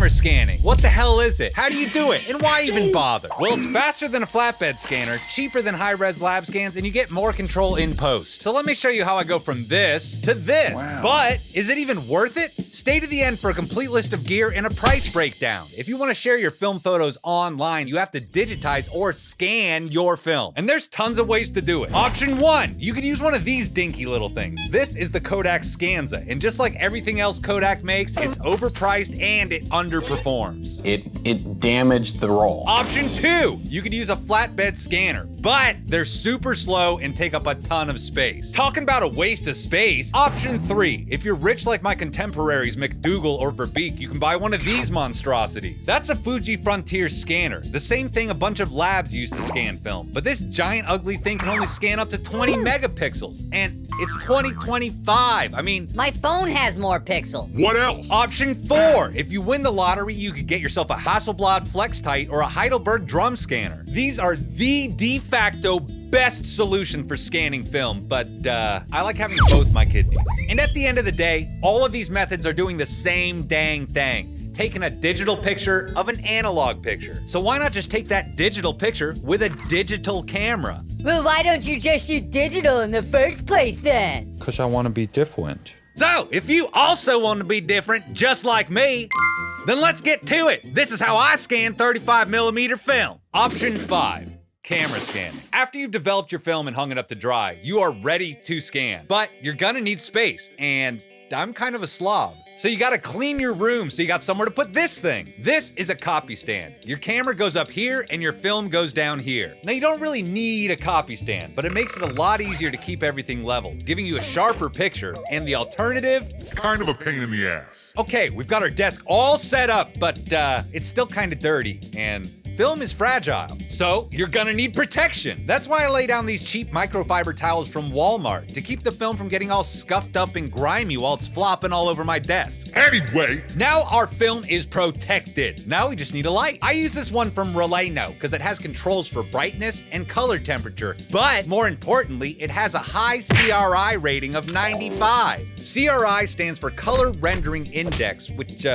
camera scanning. What the hell is it? How do you do it? And why even bother? Well, it's faster than a flatbed scanner, cheaper than high-res lab scans, and you get more control in post. So let me show you how I go from this to this. Wow. But is it even worth it? Stay to the end for a complete list of gear and a price breakdown. If you want to share your film photos online, you have to digitize or scan your film. And there's tons of ways to do it. Option 1, you could use one of these dinky little things. This is the Kodak Scanza, and just like everything else Kodak makes, it's overpriced and it underperforms. It damaged the roll. Option 2, you could use a flatbed scanner, but they're super slow and take up a ton of space. Talking about a waste of space. Option 3, if you're rich like my contemporaries McDougal or Verbeek, you can buy one of these monstrosities. That's a Fuji Frontier scanner, the same thing a bunch of labs use to scan film, but this giant ugly thing can only scan up to 20 megapixels, and it's 2025. I mean, my phone has more pixels. What else? Option 4, if you win the lottery, you could get yourself a Hasselblad Flextight or a Heidelberg drum scanner. These are the de facto best solution for scanning film, but I like having both my kidneys. And at the end of the day, all of these methods are doing the same dang thing, taking a digital picture of an analog picture. So why not just take that digital picture with a digital camera? Well, why don't you just shoot digital in the first place then? Because I want to be different. So, if you also want to be different, just like me, then let's get to it. This is how I scan 35mm film. Option 5. Camera scanning. After you've developed your film and hung it up to dry, you are ready to scan. But you're gonna need space, and I'm kind of a slob. So you gotta clean your room so you got somewhere to put this thing. This is a copy stand. Your camera goes up here and your film goes down here. Now you don't really need a copy stand, but it makes it a lot easier to keep everything level, giving you a sharper picture. And the alternative? It's kind of a pain in the ass. Okay, we've got our desk all set up, but it's still kind of dirty, and film is fragile, so you're gonna need protection. That's why I lay down these cheap microfiber towels from Walmart to keep the film from getting all scuffed up and grimy while it's flopping all over my desk. Anyway, now our film is protected. Now we just need a light. I use this one from Raleno because it has controls for brightness and color temperature, but more importantly, it has a high CRI rating of 95. CRI stands for Color Rendering Index, which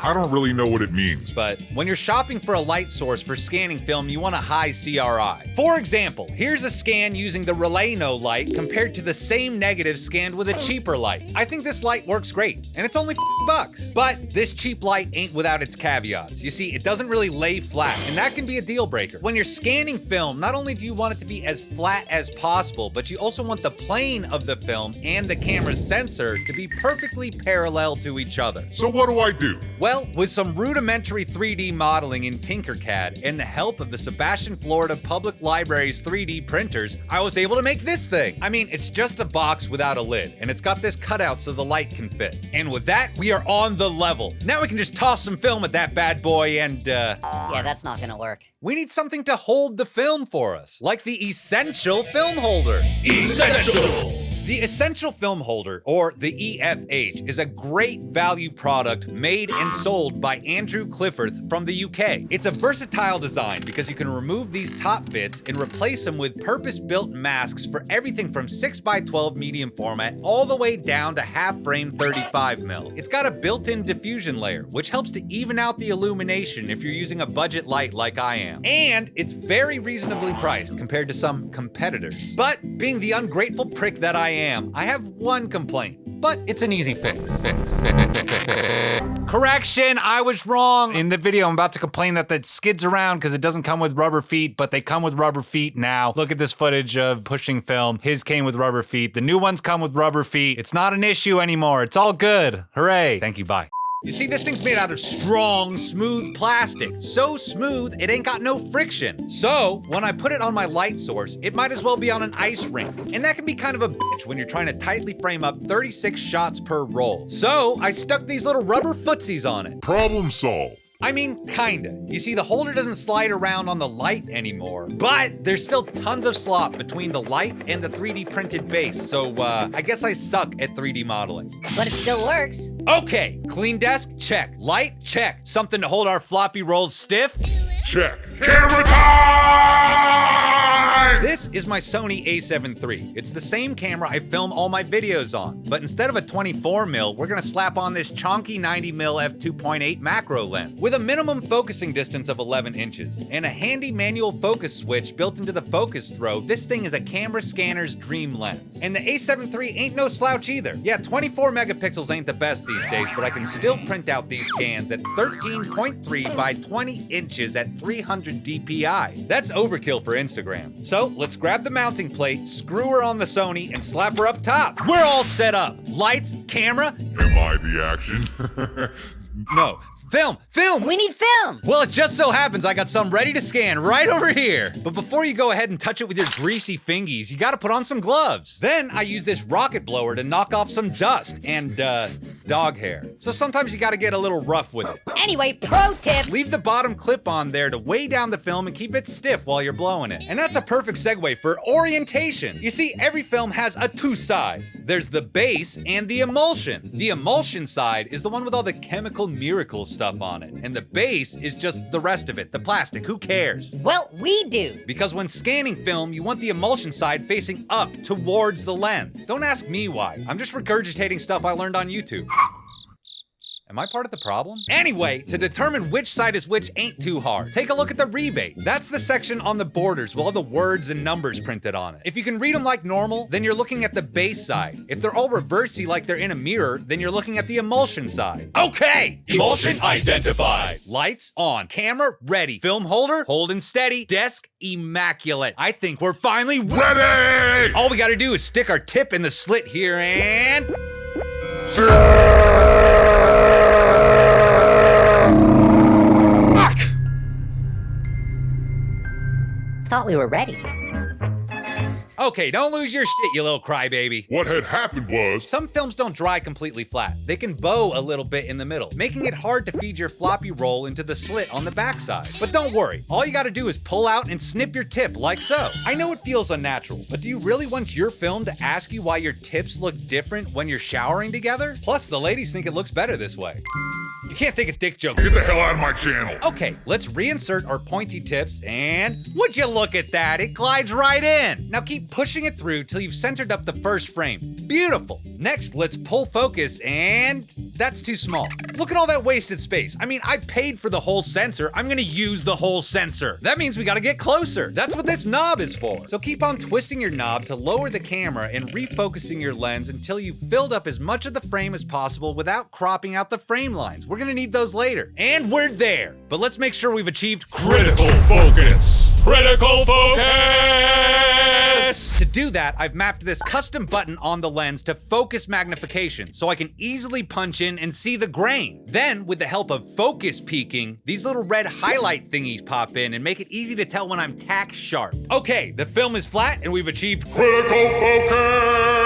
I don't really know what it means. But when you're shopping for a light source for scanning film, you want a high CRI. For example, here's a scan using the Raleno light compared to the same negative scanned with a cheaper light. I think this light works great, and it's only $50. But this cheap light ain't without its caveats. You see, it doesn't really lay flat, and that can be a deal breaker. When you're scanning film, not only do you want it to be as flat as possible, but you also want the plane of the film and the camera's sensor to be perfectly parallel to each other. So what do I do? Well, with some rudimentary 3D modeling in Tinkercad and the help of the Sebastian, Florida Public Library's 3D printers, I was able to make this thing. I mean, it's just a box without a lid, and it's got this cutout so the light can fit. And with that, we are on the level. Now we can just toss some film at that bad boy and, Yeah, that's not gonna work. we need something to hold the film for us, like the Essential Film Holder. Essential! The Essential Film Holder, or the EFH, is a great value product made and sold by Andrew Clifford from the UK. It's a versatile design because you can remove these top bits and replace them with purpose-built masks for everything from 6x12 medium format all the way down to half-frame 35mm. It's got a built-in diffusion layer, which helps to even out the illumination if you're using a budget light like I am. And it's very reasonably priced compared to some competitors. But being the ungrateful prick that I have one complaint, but it's an easy fix. Correction, I was wrong. In the video, I'm about to complain that it skids around because it doesn't come with rubber feet, but they come with rubber feet now. Look at this footage of pushing film. His came with rubber feet. The new ones come with rubber feet. It's not an issue anymore. It's all good. Hooray. Thank you, bye. You see, this thing's made out of strong, smooth plastic. So smooth, it ain't got no friction. So, when I put it on my light source, it might as well be on an ice rink. And that can be kind of a bitch when you're trying to tightly frame up 36 shots per roll. So, I stuck these little rubber footsies on it. Problem solved. I mean, kinda. You see, the holder doesn't slide around on the light anymore, but there's still tons of slop between the light and the 3D printed base, so I guess I suck at 3D modeling. But it still works. Okay, clean desk, check. Light, check. Something to hold our floppy rolls stiff? Check. Camera time! Rewind! This is my Sony A7iii. It's the same camera I film all my videos on, but instead of a 24mm, we're gonna slap on this chonky 90mm f2.8 macro lens with a minimum focusing distance of 11 inches and a handy manual focus switch built into the focus throw. This thing is a camera scanner's dream lens. And the A7iii ain't no slouch either. Yeah, 24 megapixels ain't the best these days, but I can still print out these scans at 13.3 by 20 inches at 300 DPI. That's overkill for Instagram. So let's grab the mounting plate, screw her on the Sony, and slap her up top. We're all set up. Lights, camera. Am I the action? No. Film! We need film! Well, it just so happens I got some ready to scan right over here. But before you go ahead and touch it with your greasy fingies, you gotta put on some gloves. Then I use this rocket blower to knock off some dust and, dog hair. So sometimes you gotta get a little rough with it. Anyway, pro tip. Leave the bottom clip on there to weigh down the film and keep it stiff while you're blowing it. And that's a perfect segue for orientation. You see, every film has two sides. There's the base and the emulsion. The emulsion side is the one with all the chemical miracles stuff on it. And the base is just the rest of it, the plastic, who cares? Well, we do. Because when scanning film, you want the emulsion side facing up towards the lens. Don't ask me why. I'm just regurgitating stuff I learned on YouTube. Am I part of the problem? Anyway, to determine which side is which ain't too hard. Take a look at the rebate. That's the section on the borders with all the words and numbers printed on it. If you can read them like normal, then you're looking at the base side. If they're all reversey like they're in a mirror, then you're looking at the emulsion side. Okay! Emulsion identified. Lights on. Camera ready. Film holder holding steady. Desk immaculate. I think we're finally Ready! All we gotta do is stick our tip in the slit here and... Thought we were ready. Okay, don't lose your shit, you little crybaby. What had happened was... Some films don't dry completely flat. They can bow a little bit in the middle, making it hard to feed your floppy roll into the slit on the backside. But don't worry, all you gotta do is pull out and snip your tip like so. I know it feels unnatural, but do you really want your film to ask you why your tips look different when you're showering together? Plus, the ladies think it looks better this way. You can't take a dick joke. Get the hell out of my channel! Okay, let's reinsert our pointy tips and... Would you look at that? It glides right in! Now keep pushing it through till you've centered up the first frame. Beautiful! Next, let's pull focus and... That's too small. Look at all that wasted space. I mean, I paid for the whole sensor. I'm gonna use the whole sensor. That means we gotta get closer. That's what this knob is for. So keep on twisting your knob to lower the camera and refocusing your lens until you've filled up as much of the frame as possible without cropping out the frame lines. We're gonna need those later. And we're there. But let's make sure we've achieved critical focus. Critical focus! To do that, I've mapped this custom button on the lens to focus magnification so I can easily punch in and see the grain. Then, with the help of focus peaking, these little red highlight thingies pop in and make it easy to tell when I'm tack sharp. Okay, the film is flat and we've achieved Critical focus!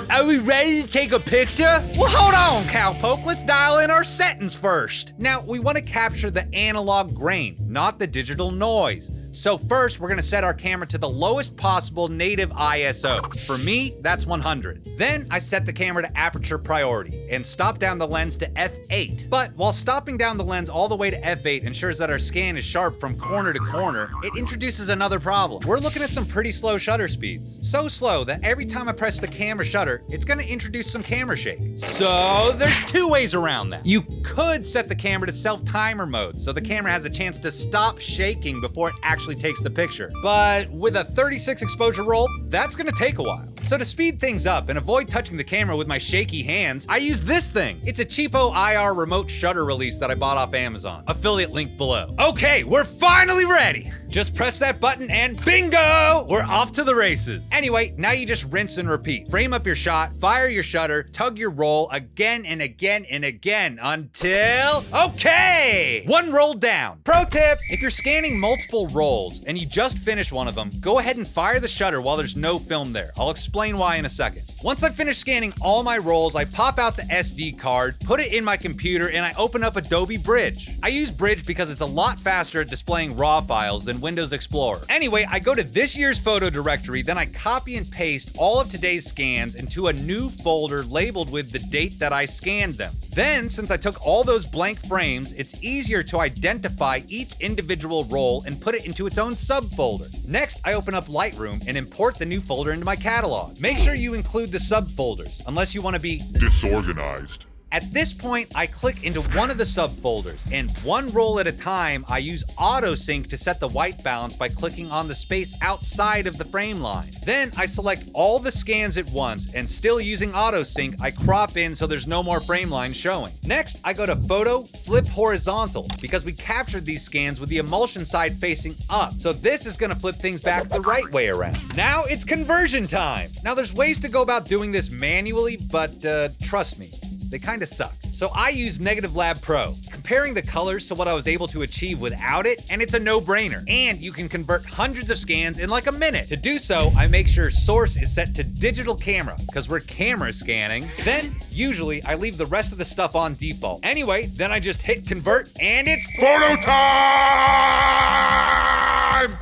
Are we ready to take a picture? Well, hold on, cowpoke. Let's dial in our settings first. Now, we want to capture the analog grain, not the digital noise. So first, we're gonna set our camera to the lowest possible native ISO. For me, that's 100. Then I set the camera to aperture priority and stop down the lens to f8. But while stopping down the lens all the way to f8 ensures that our scan is sharp from corner to corner, it introduces another problem. We're looking at some pretty slow shutter speeds. So slow that every time I press the camera shutter, it's gonna introduce some camera shake. So there's two ways around that. You could set the camera to self-timer mode so the camera has a chance to stop shaking before it actually takes the picture. But with a 36 exposure roll, that's gonna take a while. So to speed things up and avoid touching the camera with my shaky hands, I use this thing. It's a cheapo IR remote shutter release that I bought off Amazon. Affiliate link below. Okay, we're finally ready. Just press that button and bingo! We're off to the races. Anyway, now you just rinse and repeat. Frame up your shot, fire your shutter, tug your roll again and again and again until... Okay! One roll down. Pro tip, if you're scanning multiple rolls and you just finished one of them, go ahead and fire the shutter while there's no film there. I'll explain why in a second. Once I've finished scanning all my rolls, I pop out the SD card, put it in my computer, and I open up Adobe Bridge. I use Bridge because it's a lot faster at displaying RAW files than Windows Explorer. Anyway, I go to this year's photo directory, then I copy and paste all of today's scans into a new folder labeled with the date that I scanned them. Then, since I took all those blank frames, it's easier to identify each individual roll and put it into its own subfolder. Next, I open up Lightroom and import the new folder into my catalog. Make sure you include the subfolders, unless you want to be Disorganized. At this point, I click into one of the subfolders, and one roll at a time, I use auto sync to set the white balance by clicking on the space outside of the frame line. Then I select all the scans at once, and still using auto sync, I crop in so there's no more frame lines showing. Next, I go to Photo, Flip Horizontal, because we captured these scans with the emulsion side facing up, so this is gonna flip things back the right way around. Now it's conversion time! Now there's ways to go about doing this manually, but trust me, they kind of suck. So I use Negative Lab Pro, comparing the colors to what I was able to achieve without it, and it's a no-brainer. And you can convert hundreds of scans in like a minute. To do so, I make sure source is set to digital camera, because we're camera scanning. Then, usually, I leave the rest of the stuff on default. Anyway, then I just hit convert, and it's Photo time!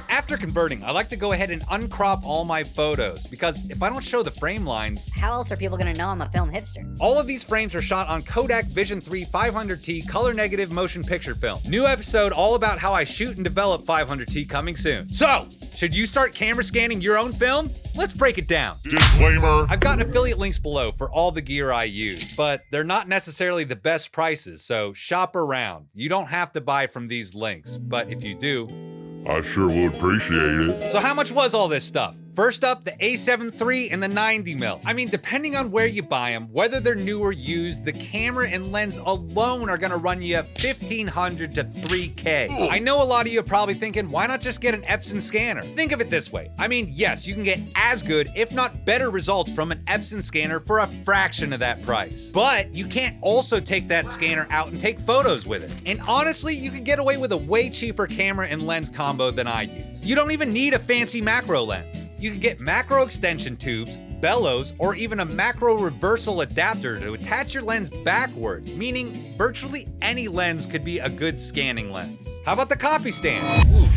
After converting, I like to go ahead and uncrop all my photos, because if I don't show the frame lines, How else are people gonna know I'm a film hipster? all of these frames are shot on Kodak Vision 3 500T color negative motion picture film. New episode all about how I shoot and develop 500T coming soon. So, should you start camera scanning your own film? Let's break it down. Disclaimer. I've got affiliate links below for all the gear I use, but they're not necessarily the best prices, so shop around. You don't have to buy from these links, but if you do, I sure would appreciate it. so how much was all this stuff? First up, the A7 III and the 90mm. I mean, depending on where you buy them, whether they're new or used, the camera and lens alone are gonna run you $1,500 to $3K. I know a lot of you are probably thinking, why not just get an Epson scanner? Think of it this way. I mean, yes, you can get as good, if not better results from an Epson scanner for a fraction of that price. But you can't also take that scanner out and take photos with it. And honestly, you can get away with a way cheaper camera and lens combo than I use. You don't even need a fancy macro lens. You can get macro extension tubes, bellows, or even a macro reversal adapter to attach your lens backwards, meaning virtually any lens could be a good scanning lens. How about the copy stand? Oof,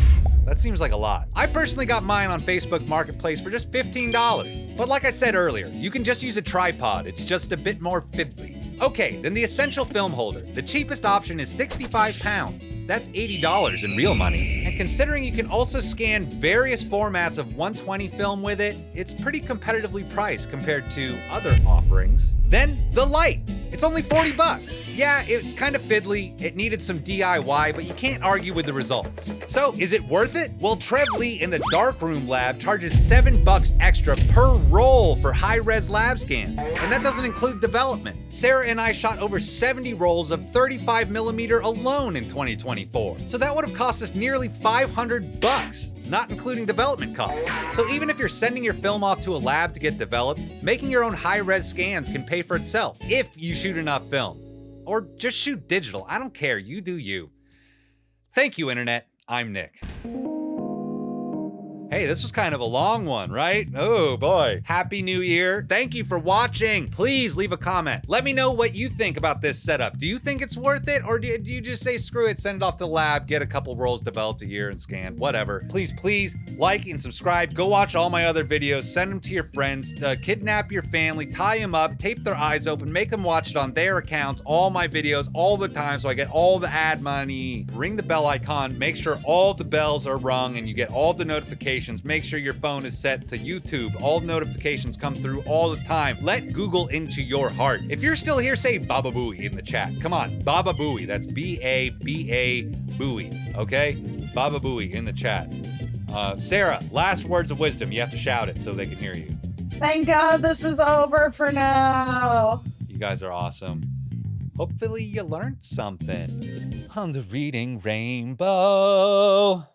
that seems like a lot. I personally got mine on Facebook Marketplace for just $15. But like I said earlier, you can just use a tripod, it's just a bit more fiddly. Okay, then the essential film holder. The cheapest option is 65 pounds. That's $80 in real money. And considering you can also scan various formats of 120 film with it, it's pretty competitively priced compared to other offerings. Then the light. It's only 40 bucks. Yeah, it's kind of fiddly, it needed some DIY, but you can't argue with the results. So, is it worth it? Well, Trev Lee in the Darkroom Lab charges $7 extra per roll for high-res lab scans, and that doesn't include development. Sarah and I shot over 70 rolls of 35mm alone in 2024, so that would have cost us nearly $500. Not including development costs. So even if you're sending your film off to a lab to get developed, making your own high-res scans can pay for itself if you shoot enough film. Or just shoot digital, I don't care, you do you. Thank you, Internet. I'm Nick. Hey, this was kind of a long one, right? Oh boy. Happy New Year. Thank you for watching. Please leave a comment. Let me know what you think about this setup. Do you think it's worth it? Or do you just say, screw it, send it off to the lab, get a couple rolls developed a year and scanned, whatever. Please like and subscribe. Go watch all my other videos. Send them to your friends. Kidnap your family, tie them up, tape their eyes open, make them watch it on their accounts, all my videos, all the time, so I get all the ad money. Ring the bell icon. Make sure all the bells are rung and you get all the notifications. Make sure your phone is set to YouTube. All notifications come through all the time. Let Google into your heart. If you're still here, say Baba Booey in the chat. Come on, Baba Booey. That's B-A-B-A Booey, okay? Baba Booey in the chat. Sarah, last words of wisdom. You have to shout it so they can hear you. Thank God this is over for now. You guys are awesome. Hopefully you learned something on the Reading Rainbow.